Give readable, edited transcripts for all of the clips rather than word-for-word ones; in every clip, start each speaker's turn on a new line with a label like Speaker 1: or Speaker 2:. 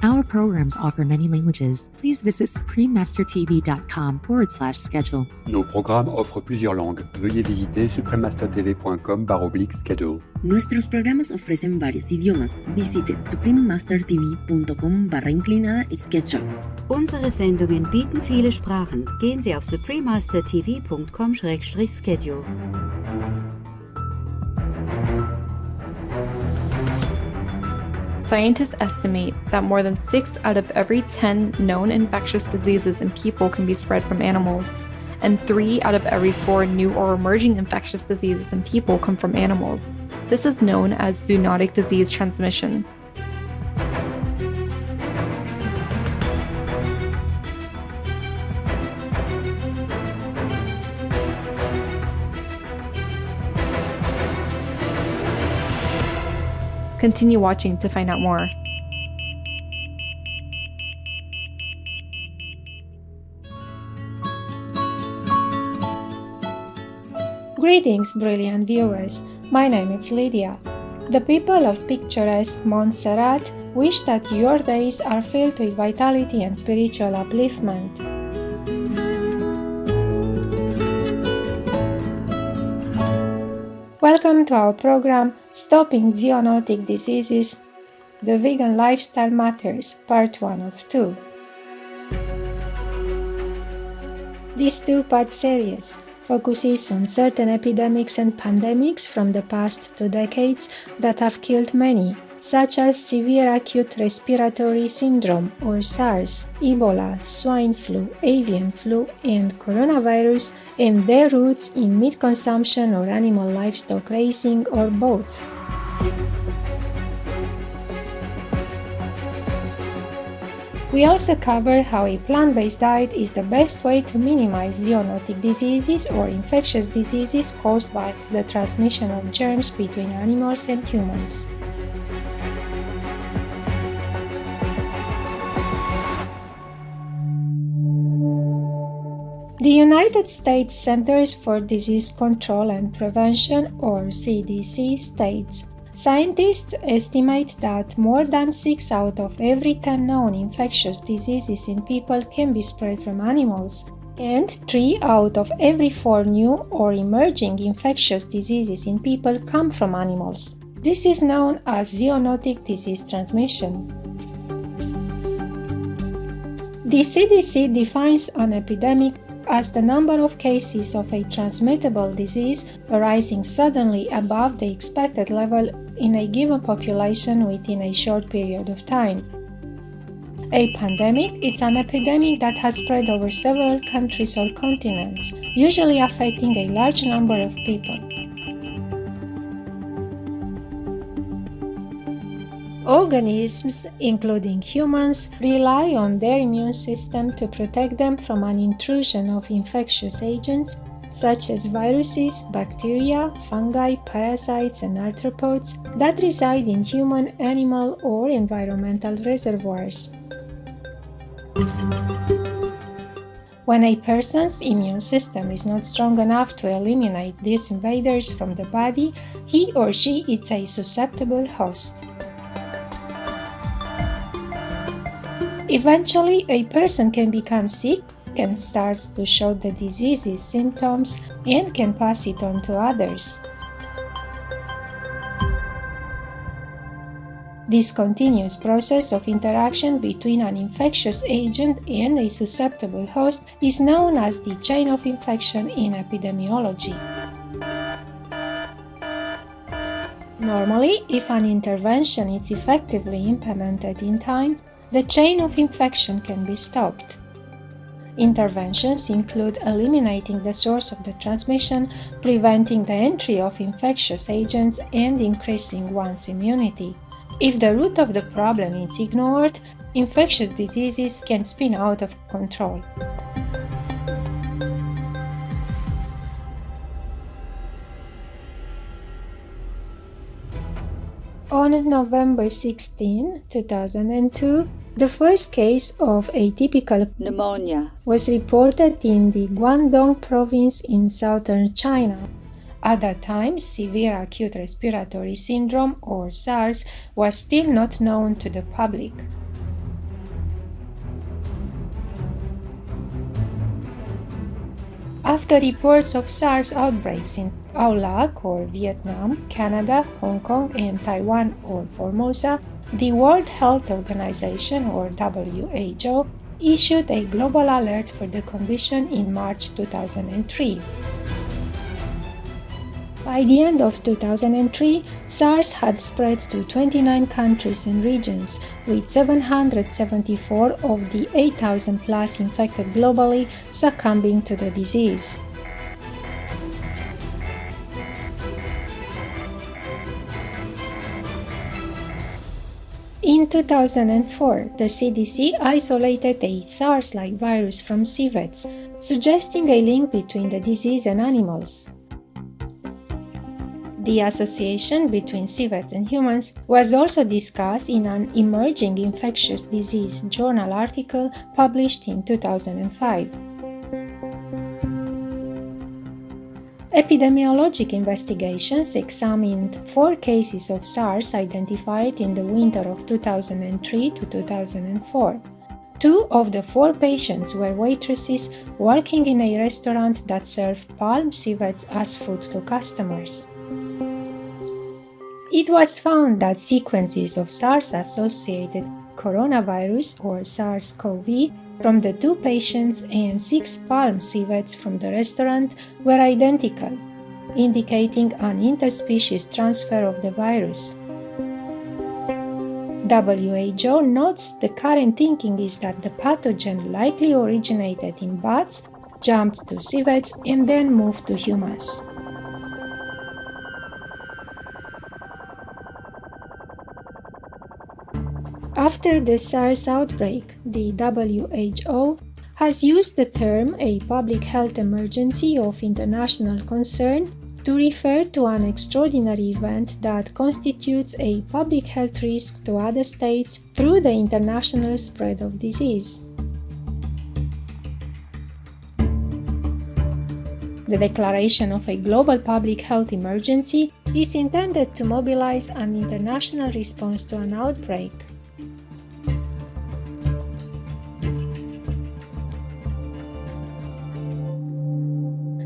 Speaker 1: Our programs offer many languages. Please visit suprememastertv.com/schedule.
Speaker 2: Nos programmes offrent plusieurs langues. Veuillez visiter suprememastertv.com/schedule.
Speaker 3: Nuestros programas ofrecen varios idiomas. Visite suprememastertv.com/schedule.
Speaker 4: Unsere Sendungen bieten viele Sprachen. Gehen Sie auf suprememastertv.com/schedule.
Speaker 5: Scientists estimate that more than 6 out of every 10 known infectious diseases in people can be spread from animals, and 3 out of every 4 new or emerging infectious diseases in people come from animals. This is known as zoonotic disease transmission. Continue watching to find out more.
Speaker 6: Greetings, brilliant viewers. My name is Lydia. The people of picturesque Montserrat wish that your days are filled with vitality and spiritual upliftment. Welcome to our program, Stopping Zoonotic Diseases, The Vegan Lifestyle Matters, Part 1 of 2. This two-part series focuses on certain epidemics and pandemics from the past 2 decades that have killed many, such as severe acute respiratory syndrome or SARS, Ebola, swine flu, avian flu, and coronavirus, and their roots in meat consumption or animal livestock raising or both. We also cover how a plant-based diet is the best way to minimize zoonotic diseases or infectious diseases caused by the transmission of germs between animals and humans. The United States Centers for Disease Control and Prevention, or CDC, states, scientists estimate that more than 6 out of every 10 known infectious diseases in people can be spread from animals, and 3 out of every 4 new or emerging infectious diseases in people come from animals. This is known as zoonotic disease transmission. The CDC defines an epidemic as the number of cases of a transmittable disease arising suddenly above the expected level in a given population within a short period of time. A pandemic is an epidemic that has spread over several countries or continents, usually affecting a large number of people. Organisms, including humans, rely on their immune system to protect them from an intrusion of infectious agents such as viruses, bacteria, fungi, parasites, and arthropods that reside in human, animal, or environmental reservoirs. When a person's immune system is not strong enough to eliminate these invaders from the body, he or she is a susceptible host. Eventually, a person can become sick and starts to show the disease's symptoms and can pass it on to others. This continuous process of interaction between an infectious agent and a susceptible host is known as the chain of infection in epidemiology. Normally, if an intervention is effectively implemented in time, the chain of infection can be stopped. Interventions include eliminating the source of the transmission, preventing the entry of infectious agents, and increasing one's immunity. If the root of the problem is ignored, infectious diseases can spin out of control. On November 16, 2002, the first case of atypical pneumonia was reported in the Guangdong province in southern China. At that time, severe acute respiratory syndrome, or SARS, was still not known to the public. After reports of SARS outbreaks in Aulac or Vietnam, Canada, Hong Kong, and Taiwan or Formosa, the World Health Organization or WHO issued a global alert for the condition in March 2003. By the end of 2003, SARS had spread to 29 countries and regions, with 774 of the 8,000 plus infected globally succumbing to the disease. In 2004, the CDC isolated a SARS-like virus from civets, suggesting a link between the disease and animals. The association between civets and humans was also discussed in an emerging infectious disease journal article published in 2005. Epidemiologic investigations examined 4 cases of SARS identified in the winter of 2003 to 2004. 2 of the 4 patients were waitresses working in a restaurant that served palm civets as food to customers. It was found that sequences of SARS-associated coronavirus or SARS-CoV from the 2 patients and 6 palm civets from the restaurant were identical, indicating an interspecies transfer of the virus. WHO notes the current thinking is that the pathogen likely originated in bats, jumped to civets, and then moved to humans. After the SARS outbreak, the WHO has used the term a public health emergency of international concern to refer to an extraordinary event that constitutes a public health risk to other states through the international spread of disease. The declaration of a global public health emergency is intended to mobilize an international response to an outbreak.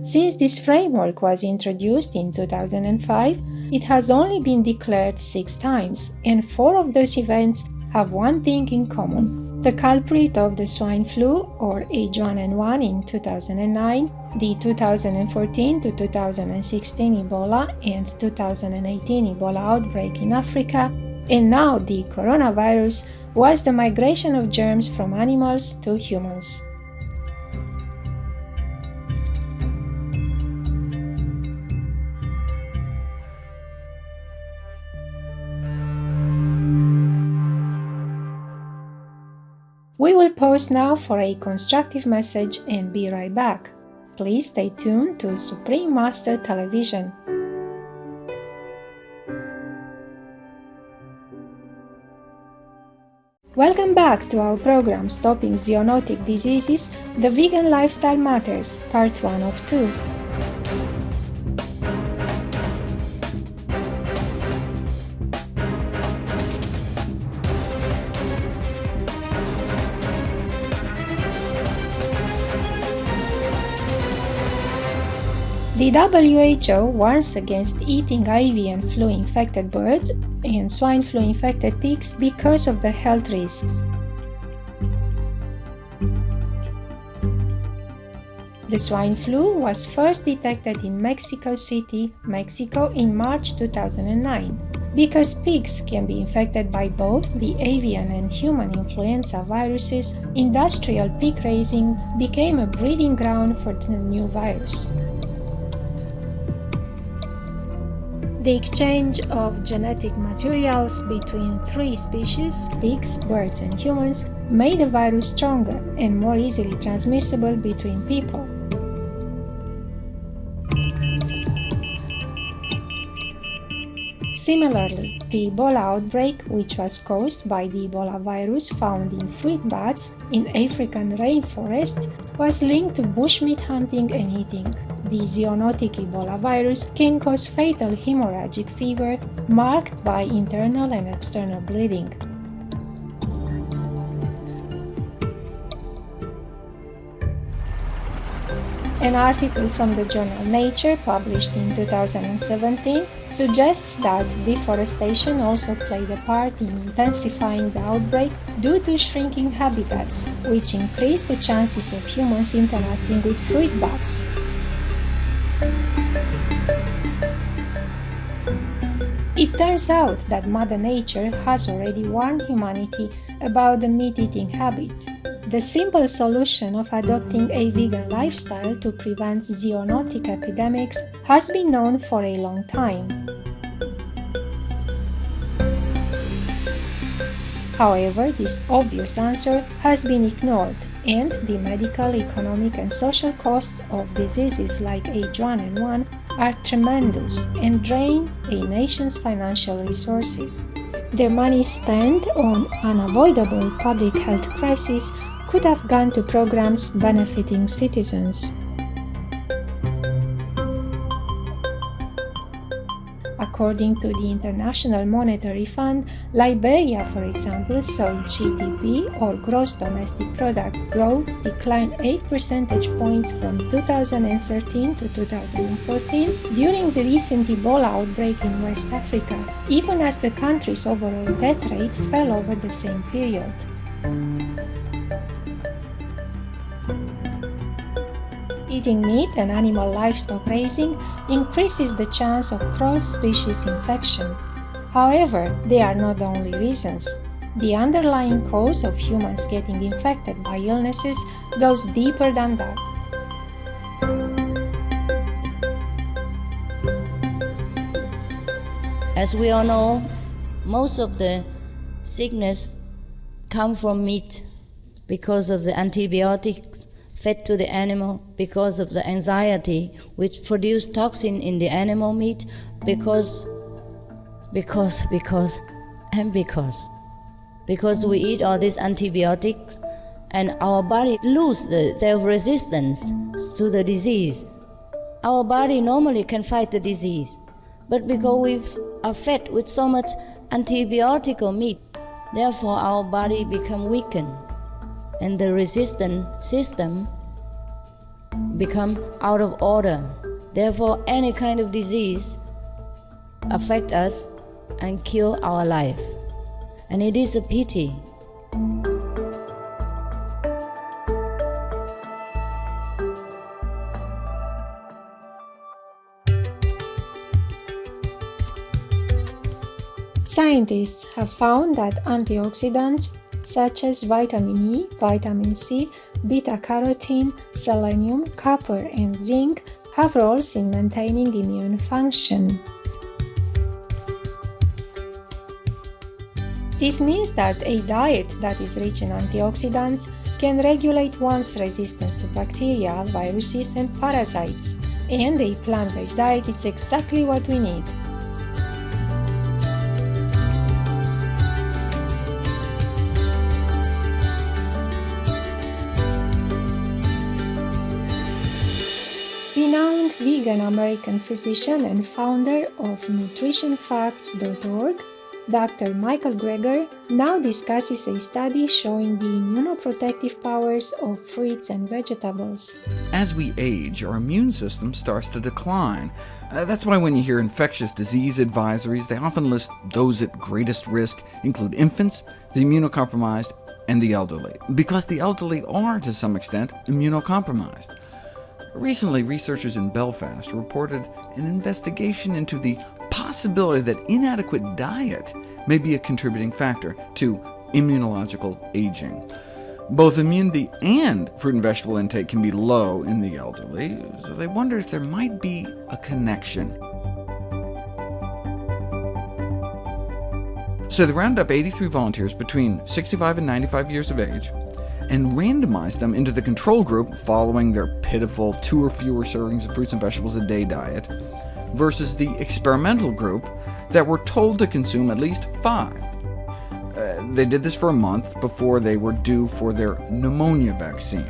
Speaker 6: Since this framework was introduced in 2005, it has only been declared 6 times, and 4 of those events have one thing in common. The culprit of the swine flu, or H1N1 in 2009, the 2014 to 2016 Ebola and 2018 Ebola outbreak in Africa, and now the coronavirus, was the migration of germs from animals to humans. We will pause now for a constructive message and be right back. Please stay tuned to Supreme Master Television. Welcome back to our program Stopping Zoonotic Diseases, The Vegan Lifestyle Matters, Part 1 of 2. The WHO warns against eating avian flu-infected birds and swine flu-infected pigs because of the health risks. The swine flu was first detected in Mexico City, Mexico in March 2009. Because pigs can be infected by both the avian and human influenza viruses, industrial pig raising became a breeding ground for the new virus. The exchange of genetic materials between 3 species, pigs, birds, and humans, made the virus stronger and more easily transmissible between people. Similarly, the Ebola outbreak, which was caused by the Ebola virus found in fruit bats in African rainforests, was linked to bushmeat hunting and eating. The zoonotic Ebola virus can cause fatal hemorrhagic fever marked by internal and external bleeding. An article from the journal Nature, published in 2017, suggests that deforestation also played a part in intensifying the outbreak due to shrinking habitats, which increased the chances of humans interacting with fruit bats. It turns out that Mother Nature has already warned humanity about the meat-eating habit. The simple solution of adopting a vegan lifestyle to prevent zoonotic epidemics has been known for a long time. However, this obvious answer has been ignored, and the medical, economic, and social costs of diseases like H1N1 are tremendous and drain a nation's financial resources. The money spent on unavoidable public health crises could have gone to programs benefiting citizens. According to the International Monetary Fund, Liberia, for example, saw its GDP, or gross domestic product, growth decline 8 percentage points from 2013 to 2014 during the recent Ebola outbreak in West Africa, even as the country's overall death rate fell over the same period. Eating meat and animal livestock raising increases the chance of cross-species infection. However, they are not the only reasons. The underlying cause of humans getting infected by illnesses goes deeper than that.
Speaker 7: As we all know, most of the sickness come from meat because of the antibiotics fed to the animal, because of the anxiety which produce toxin in the animal meat, because we eat all these antibiotics and our body lose the self-resistance to the disease. Our body normally can fight the disease, but because we are fed with so much antibiotic meat, therefore our body become weakened, and the resistant system become out of order. Therefore, any kind of disease affect us and kill our life. And it is a pity.
Speaker 6: Scientists have found that antioxidants such as vitamin E, vitamin C, beta-carotene, selenium, copper, and zinc have roles in maintaining immune function. This means that a diet that is rich in antioxidants can regulate one's resistance to bacteria, viruses, and parasites. And a plant-based diet is exactly what we need. Renowned vegan American physician and founder of nutritionfacts.org, Dr. Michael Greger now discusses a study showing the immunoprotective powers of fruits and vegetables.
Speaker 8: As we age, our immune system starts to decline. That's why when you hear infectious disease advisories, they often list those at greatest risk include infants, the immunocompromised, and the elderly, because the elderly are, to some extent, immunocompromised. Recently, researchers in Belfast reported an investigation into the possibility that inadequate diet may be a contributing factor to immunological aging. Both immunity and fruit and vegetable intake can be low in the elderly, so they wonder if there might be a connection. So they rounded up 83 volunteers between 65 and 95 years of age, and randomized them into the control group following their pitiful 2 or fewer servings of fruits and vegetables a day diet, versus the experimental group that were told to consume at least 5. They did this for a month before they were due for their pneumonia vaccine.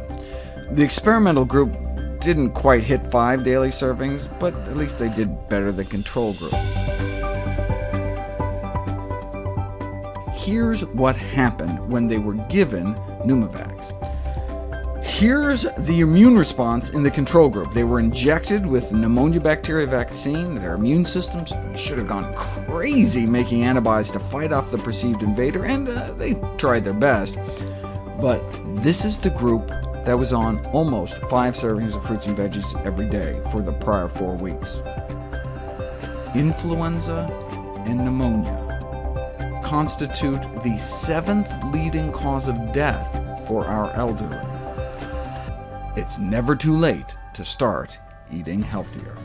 Speaker 8: The experimental group didn't quite hit 5 daily servings, but at least they did better than the control group. Here's what happened when they were given Pneumovax. Here's the immune response in the control group. They were injected with pneumonia bacteria vaccine. Their immune systems should have gone crazy making antibodies to fight off the perceived invader, and they tried their best. But this is the group that was on almost 5 servings of fruits and veggies every day for the prior 4 weeks. Influenza and pneumonia constitute the 7th leading cause of death for our elderly. It's never too late to start eating healthier.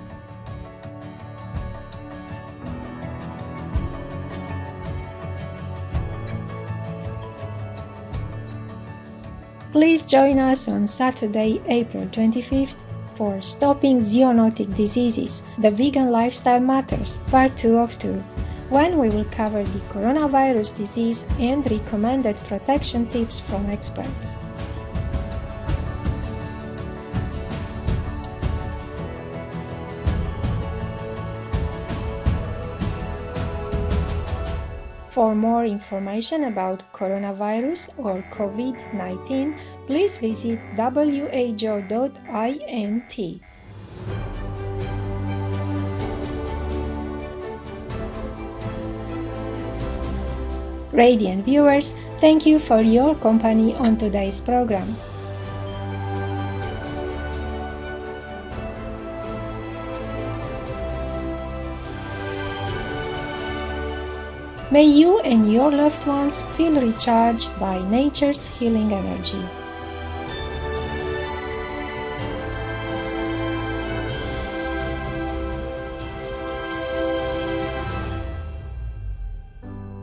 Speaker 6: Please join us on Saturday, April 25th for Stopping Zoonotic Diseases, The Vegan Lifestyle Matters, Part 2 of 2, when we will cover the coronavirus disease and recommended protection tips from experts. For more information about coronavirus or COVID-19, please visit who.int. Radiant viewers, thank you for your company on today's program. May you and your loved ones feel recharged by nature's healing energy.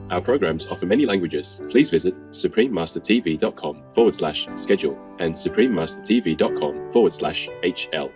Speaker 9: Our programs offer many languages. Please visit suprememastertv.com/schedule and suprememastertv.com/HL.